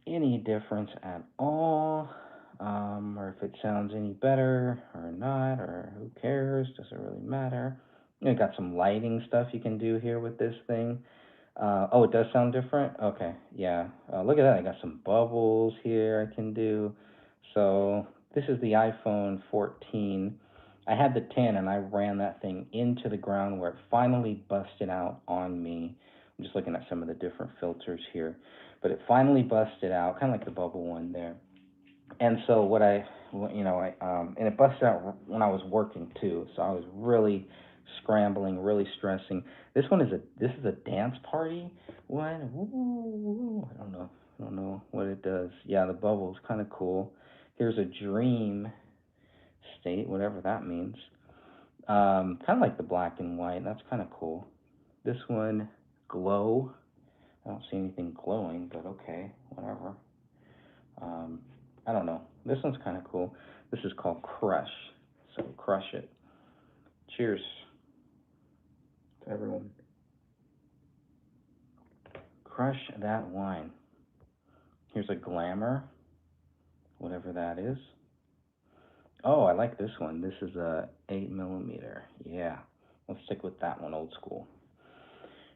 any difference at all, or if it sounds any better or not, or who cares? Does it really matter? You got some lighting stuff you can do here with this thing. Oh, it does sound different? Okay, yeah. Look at that. I got some bubbles here I can do. So, this is the iPhone 14. I had the 10 and I ran that thing into the ground where it finally busted out on me. I'm just looking at some of the different filters here. But it finally busted out, kind of like the bubble one there. And so and it busted out when I was working too. So I was really scrambling, really stressing. This is a dance party one. Ooh, I don't know what it does. Yeah, the bubble's kind of cool. Here's a dream state, whatever that means. Kind of like the black and white. That's kind of cool. This one, glow. I don't see anything glowing, but okay, whatever. Um, I don't know. This one's kind of cool. This is called Crush. So crush it. Cheers to everyone. Crush that wine. Here's a glamour, whatever that is. Oh, I like this one. This is a 8 millimeter. Yeah, let's stick with that one, old school.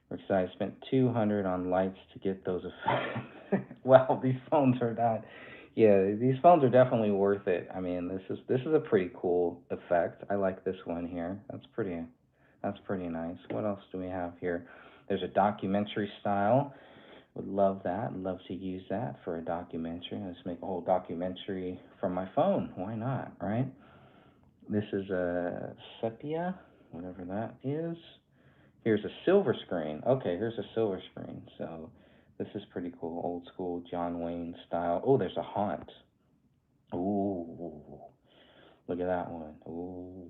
Because I spent 200 on lights to get those effects. Well, these phones are not. Yeah, these phones are definitely worth it. I mean, this is a pretty cool effect. I like this one here. That's pretty nice. What else do we have here? There's a documentary style. Would love that. Love to use that for a documentary. Let's make a whole documentary from my phone. Why not, right? This is a sepia, whatever that is. Here's a silver screen. Okay, here's a silver screen. So this is pretty cool, old school John Wayne style. Oh, there's a haunt. Ooh, look at that one. Ooh,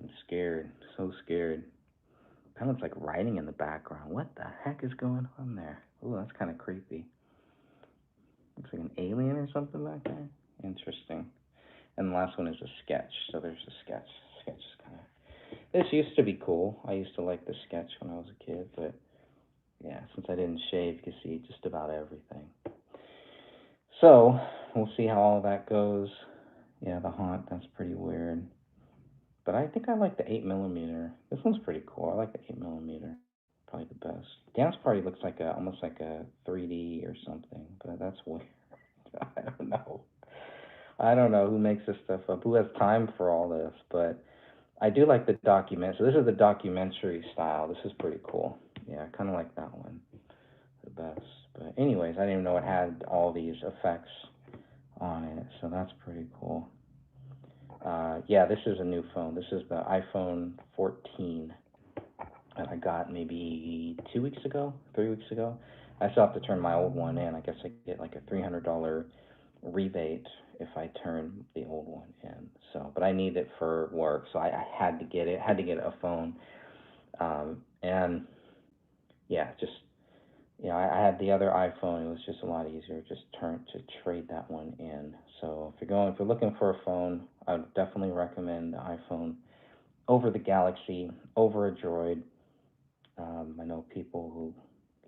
I'm scared. So scared. Kind of looks like writing in the background. What the heck is going on there? Ooh, that's kind of creepy. Looks like an alien or something back there. Interesting. And the last one is a sketch. So there's a sketch. Sketch is kind of. This used to be cool. I used to like the sketch when I was a kid, but yeah, since I didn't shave, you can see just about everything. So we'll see how all that goes. Yeah, the haunt, that's pretty weird. But I think I like the 8 millimeter. This one's pretty cool. I like the 8 millimeter. Probably the best. Dance Party looks like a almost like a 3D or something, but that's weird. I don't know. I don't know who makes this stuff up. Who has time for all this? But I do like the document. So this is the documentary style. This is pretty cool. Yeah, I kind of like that one the best. But anyways, I didn't even know it had all these effects on it, so that's pretty cool. Yeah, this is a new phone. This is the iPhone 14 that I got maybe 2 weeks ago, 3 weeks ago. I still have to turn my old one in. I guess I get like a $300 rebate if I turn the old one in. So, but I need it for work, so I had to get it. Had to get a phone, and yeah, just I had the other iPhone. It was just a lot easier just turn to trade that one in. So if you're looking for a phone, I would definitely recommend the iPhone over the Galaxy, over a Droid. I know people who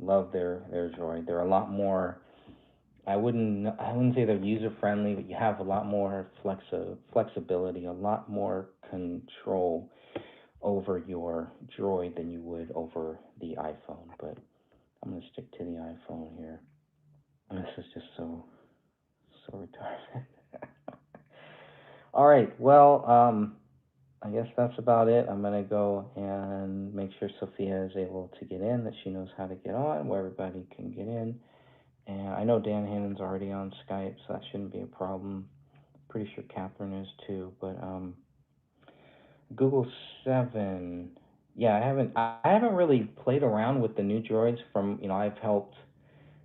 love their Droid. They're a lot more. I wouldn't say they're user friendly, but you have a lot more flexibility, a lot more control over your Droid than you would over the iPhone. But I'm gonna stick to the iPhone here. This is just so retarded. All right. Well, I guess that's about it. I'm gonna go and make sure Sophia is able to get in, that she knows how to get on, where everybody can get in. And I know Dan Hannon's already on Skype, so that shouldn't be a problem. Pretty sure Catherine is too. But Google 7. Yeah, I haven't really played around with the new droids. I've helped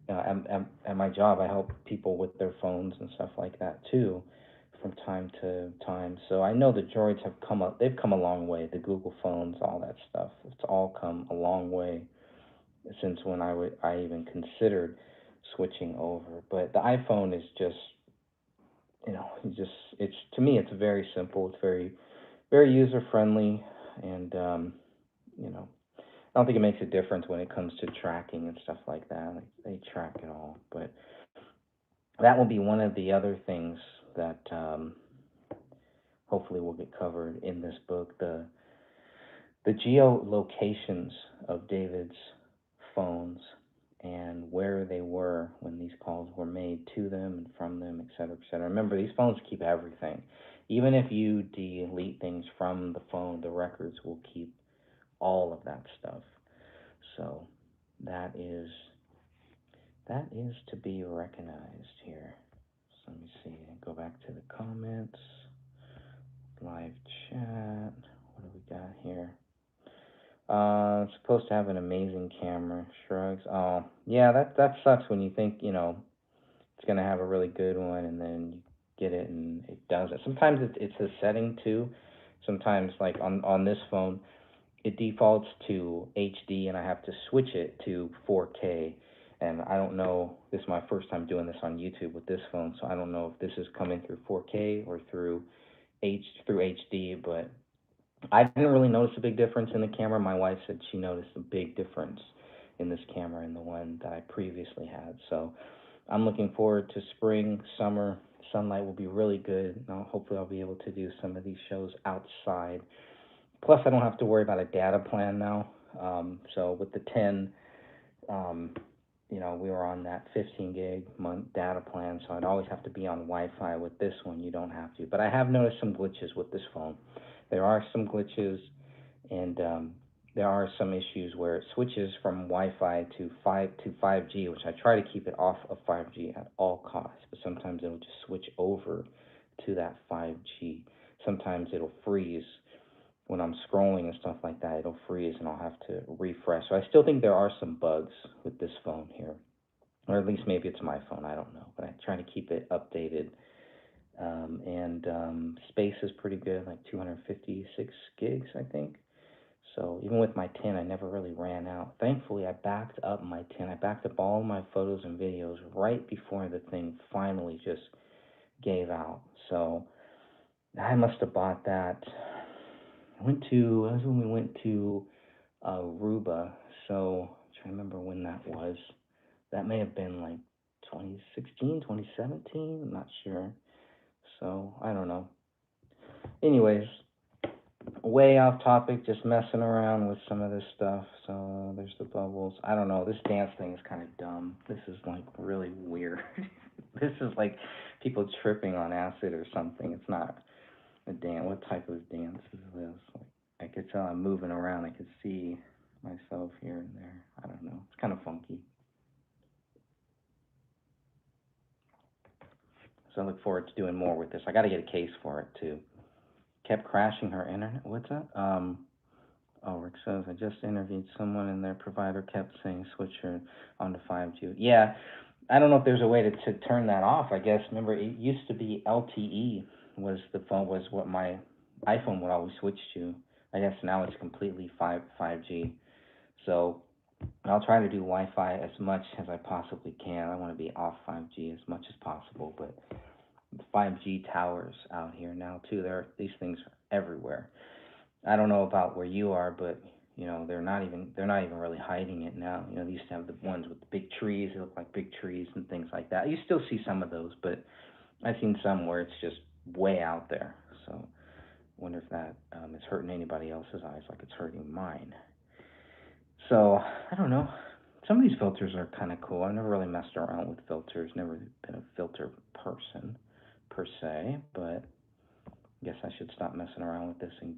at my job, I help people with their phones and stuff like that too, from time to time. So I know the droids have come up. They've come a long way. The Google phones, all that stuff. It's all come a long way since when I even considered switching over. But the iPhone is just it's to me it's very simple. It's very user friendly, and you know I don't think it makes a difference when it comes to tracking and stuff like that. Like they track it all, but that will be one of the other things that hopefully will get covered in this book. The geolocations of David's phones and where they were when these calls were made to them and from them, et cetera, et cetera. Remember, these phones keep everything. Even if you delete things from the phone, the records will keep all of that stuff. So that is that is to be recognized here. So let me see. Go back to the comments, live chat. What do we got here? Supposed to have an amazing camera. Shrugs. Oh, yeah, that sucks when you think, it's gonna have a really good one and then you get it and it doesn't. Sometimes it's a setting too. Sometimes like on this phone, it defaults to HD and I have to switch it to 4K. And I don't know, this is my first time doing this on YouTube with this phone, so I don't know if this is coming through 4K or through HD, but I didn't really notice a big difference in the camera. My wife said she noticed a big difference in this camera and the one that I previously had. So I'm looking forward to spring, summer. Sunlight will be really good. Hopefully, I'll be able to do some of these shows outside. Plus, I don't have to worry about a data plan now. So with the 10, um, we were on that 15 gig month data plan, so I'd always have to be on Wi-Fi. With this one, you don't have to. But I have noticed some glitches with this phone. There are some glitches, and there are some issues where it switches from Wi-Fi to 5G, which I try to keep it off of 5G at all costs. But sometimes it'll just switch over to that 5G. Sometimes it'll freeze when I'm scrolling and stuff like that. It'll freeze, and I'll have to refresh. So I still think there are some bugs with this phone here, or at least maybe it's my phone. I don't know, but I try to keep it updated. And space is pretty good, like 256 gigs, I think. So even with my 10, I never really ran out. Thankfully, I backed up my 10. I backed up all my photos and videos right before the thing finally just gave out. So I must have bought that. That was when we went to Aruba. So I'm trying to remember when that was. That may have been like 2016, 2017. I'm not sure. So I don't know. Anyways, way off topic, just messing around with some of this stuff. So there's the bubbles. I don't know. This dance thing is kind of dumb. This is like really weird. This is like people tripping on acid or something. It's not a dance. What type of dance is this? Like, I could tell I'm moving around. I could see myself here and there. I don't know. It's kind of funky. So I look forward to doing more with this. I got to get a case for it too. Kept crashing her internet. What's that? Oh, Rick says, I just interviewed someone and their provider kept saying switch her onto 5G. Yeah, I don't know if there's a way to turn that off. I guess, remember, it used to be LTE was what my iPhone would always switch to. I guess now it's completely 5G. So I'll try to do Wi-Fi as much as I possibly can. I want to be off 5G as much as possible, but the 5G towers out here now too. These things are everywhere. I don't know about where you are, but they're not even really hiding it now. They used to have the ones with the big trees. They look like big trees and things like that. You still see some of those, but I've seen some where it's just way out there. So I wonder if that is hurting anybody else's eyes like it's hurting mine. So I don't know. Some of these filters are kind of cool. I've never really messed around with filters. Never been a filter person per se, but I guess I should stop messing around with this and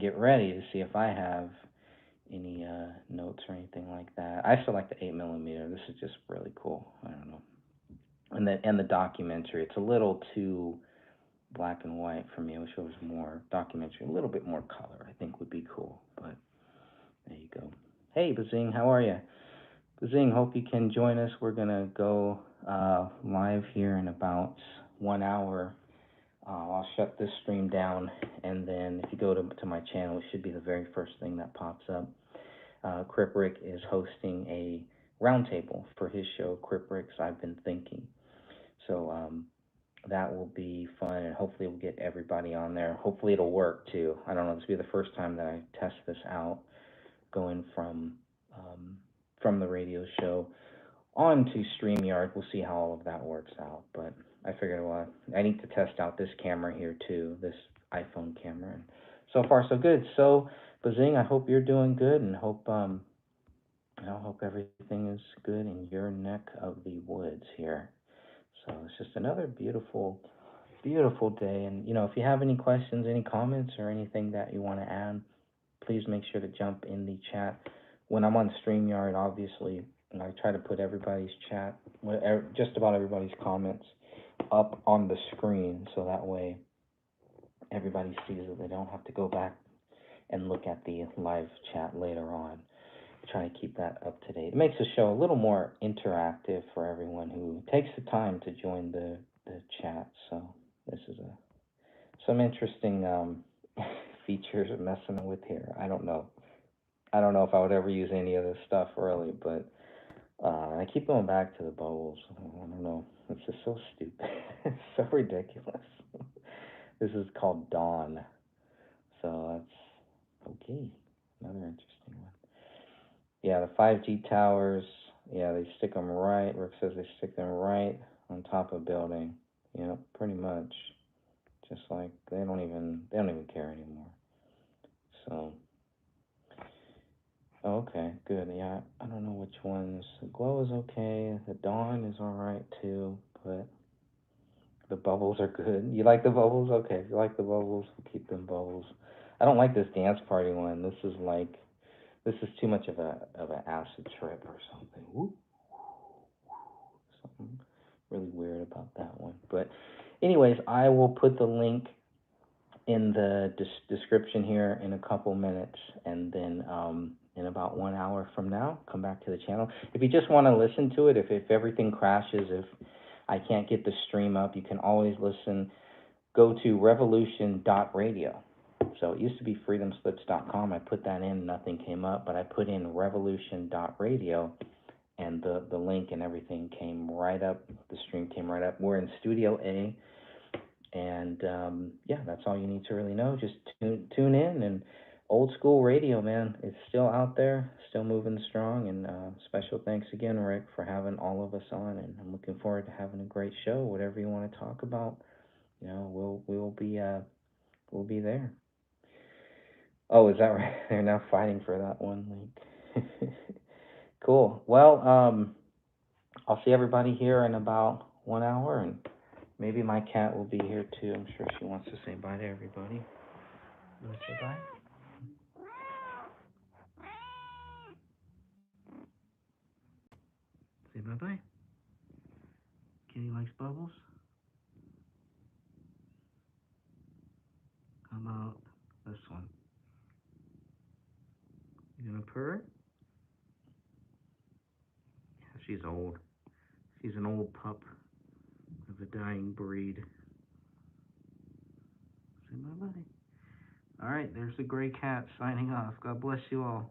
get ready to see if I have any notes or anything like that. I still like the 8 millimeter. This is just really cool. I don't know. And the documentary. It's a little too black and white for me. I wish it was more documentary, a little bit more color. I think would be cool. But there you go. Hey, Bazing, how are you? Bazing, hope you can join us. We're gonna go live here in about 1 hour. I'll shut this stream down, and then if you go to my channel, it should be the very first thing that pops up. Crip Rick is hosting a roundtable for his show, Crip Rick's I've Been Thinking. So that will be fun, and hopefully we'll get everybody on there. Hopefully it'll work too. I don't know. This will be the first time that I test this out, going from the radio show on to StreamYard. We'll see how all of that works out. But I figured, well, I need to test out this camera here too, this iPhone camera. And so far, so good. So, Bazing, I hope you're doing good, and hope everything is good in your neck of the woods here. So it's just another beautiful, beautiful day. And if you have any questions, any comments, or anything that you want to add, please make sure to jump in the chat. When I'm on StreamYard, obviously, and I try to put everybody's chat, just about everybody's comments, up on the screen, so that way everybody sees it. They don't have to go back and look at the live chat later on. Try to keep that up to date. It makes the show a little more interactive for everyone who takes the time to join the chat. So this is some interesting features messing with here. I don't know. I don't know if I would ever use any of this stuff really, but I keep going back to the bubbles. I don't know. It's just so stupid. It's so ridiculous. This is called Dawn. So that's okay. Another interesting one. Yeah, the 5G towers. Yeah, they stick them right. Rick says they stick them right on top of building. Yeah, pretty much. Just like they don't even care anymore. So, oh, okay, good. Yeah, I don't know which ones. The glow is okay. The dawn is all right too, but the bubbles are good. You like the bubbles? Okay, if you like the bubbles, we'll keep them bubbles. I don't like this dance party one. This is too much of an acid trip or something. Whoop, something really weird about that one. But anyways, I will put the link in the description here in a couple minutes, and then in about 1 hour from now, come back to the channel. If you just want to listen to it, if everything crashes, if I can't get the stream up, you can always listen. Go to revolution.radio. So it used to be freedomslips.com. I put that in, nothing came up, but I put in revolution.radio, and the link and everything came right up. The stream came right up. We're in Studio A, and yeah, that's all you need to really know. Just tune in, and old school radio, man, it's still out there, still moving strong. And special thanks again, Rick, for having all of us on, and I'm looking forward to having a great show. Whatever you want to talk about, we'll be there. Oh, is that right? They're now fighting for that one link. Cool. Well, I'll see everybody here in about 1 hour, and maybe my cat will be here too. I'm sure she wants to say bye to everybody. You want to say bye? Say bye bye. Kitty likes bubbles. How about this one? You gonna purr? Yeah, she's old. She's an old pup of a dying breed. Say bye bye. All right, there's the gray cat signing off. God bless you all.